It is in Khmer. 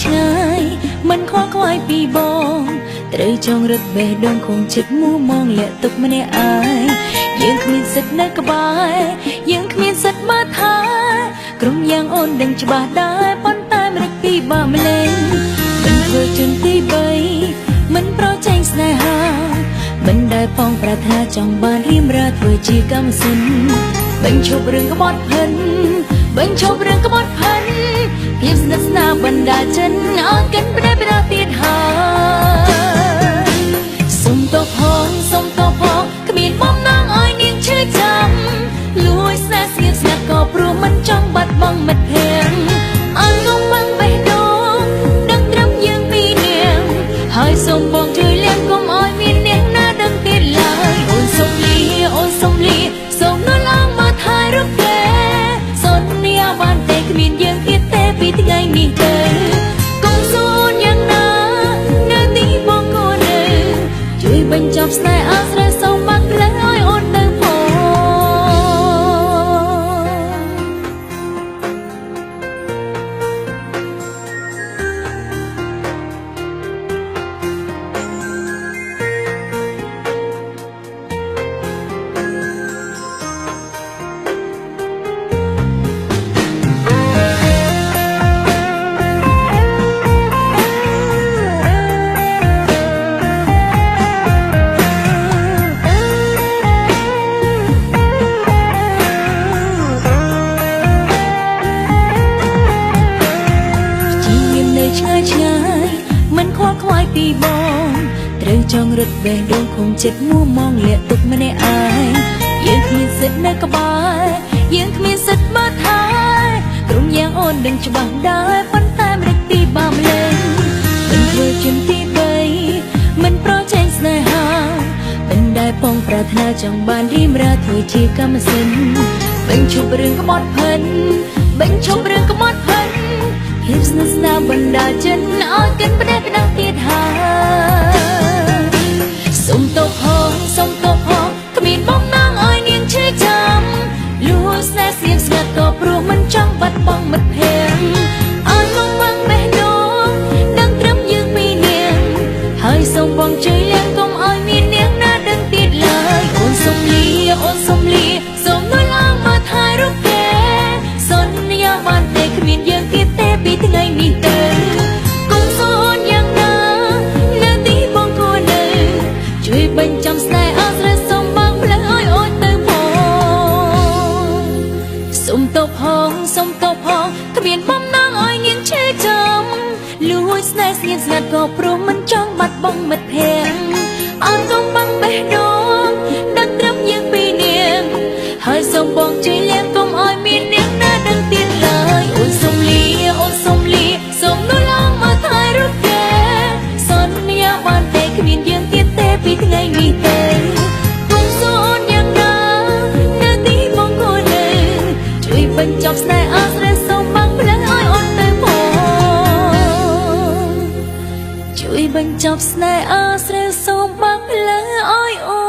ឆ្ងាយមិនខ្វល់ខ្វាយពីបងត្រូវចងរឹតបេះដូងคงចិត្តមួមងលាក់ទុកម្នាក់ឯងយើងគ្មានសិទ្ធនៅក្បែរយើងគ្មានសិទ្ធមើលថាក្រុមយ៉ាងអូនដឹងច្បាស់ដែរប៉ុន្តែមិនពីបាម្លេងមិនធ្វើជន់ទី3មិនប្រជែងស្នេហាមិនដែលផងប្រាថ្នាចង់បានរៀមរាធ្វើជាកម្មសិនបញ្ឈប់រឿងក្បត់ផិនបញ្ឈប់រឿងក្បត់ផិនភាពស្និទ្ធស្នាលបណ្ដាចិនអើកិនផ្ដែផ្ដាទៀតហើយសុំតបផងសុំតបផងគ្មានបំណងឲ្យនាងឈឺចាំលួចស្នេហ៍ស្ងៀមស្ងាត់ក៏ព្រោះមិនចង់បាត់បង់មិត្តភក្តិអើងងបាំងបេះដូងដឹងត្រឹមយើងពីរនាងហើយសូមបងជួយលាក់កុំឲ្យមាននាងណាដឹងទៀតឡើយអូនសុំលីអូនសុំលីសូមនៅឡើងមកថែរកគេសន្យាបានទេគ្មានយើងទៀតទេពីថ្ងៃនេះទៅកុំសួរយ៉ាងណានៅទីបងកូននៅជួយបញ្ចប់ស្នេហ៍អាស្រ័យសូមបានផ្លូវឲ្យអូនទៅផងឆ្ងាយឆ្ងាយមិនខ្វល់ខ្វាយពីបងត្រូវចងរឹតបេះដូងคงចិត្តមួមងលាក់ទុកម្នាក់ឯងយើងគ្មានសិទ្ធនៅក្បែរយើងគ្មានសិទ្ធមើលថែក្រុមយ៉ាងអូនដឹងច្បាស់ដែរប៉ុន្តែមិនពីបាម្លេងមិនធ្វើជន់ទី3មិនប្រជែងស្នេហាមិនដែលផងប្រាថ្នាចង់បានរៀមរាធ្វើជាកម្មសិនបញ្ឈប់រឿងក្បត់ផិនបញ្ឈប់រឿងក្បត់ផិនភាពស្និទ្ធស្នាលបណ្ដាចិនឲ្យកិនផ្ដែផ្ដាទៀតហើយសុំតបផងសុំតបផងគ្មានបំណងឲ្យនាងឈឺចាំលួចស្នេហ៍ស្ងៀមស្ងាត់ក៏ព្រោះមិនចង់បាត់បង់មិត្តភក្តិឲ្យងងបាំងបេះដូងដឹងត្រឹមយើងពីរនាងហើយសូមបងជួយលាក់កុំឲ្យមាននាងណាដឹងទៀតឡើយអូនសុំលីអូនសុំលីសូមនៅឡើងមកថែរកគេសន្យាបានទេគ្មានយើងទៀតទេពីថ្ងៃនេះទៅកុំសួរយ៉ាងណានៅទីបងគួរនៅជួយបញ្ចាំស្នេហ៍អាស្រ័យសូមបងផ្លូវឲ្យអូនទៅផងសុំតបផងសុំតបផងគ្មានបំណងឲ្យនាងឈឺចាំលួចស្នេហ៍ស្ងៀមស្ងាត់ក៏ព្រោះមិនចង់បាត់បង់មិត្តភក្តិអើកុំបាំងបេះដូងដឹងត្រឹមយើងពីរនាងហើយសូមបងជួយលាក់កុំឲ្យមាននាងណាដឹងទៀតឡើយអូនសុំលីអូនសុំលីសូមនៅឡើងមកថែរកគេសន្យាបានទេគ្មានយើងទៀតទេពីថ្ងៃនេះទៅកុំសួរយ៉ាងណានៅទីបងគួរនៅជួយបញ្ចប់ស្នេហ៍អាស្រ័យសូមបងផ្លូវឲ្យអូនទៅផងជួយបញ្ចប់ស្នេហ៍អាស្រ័យសូមបងផ្លូវឲ្យអូ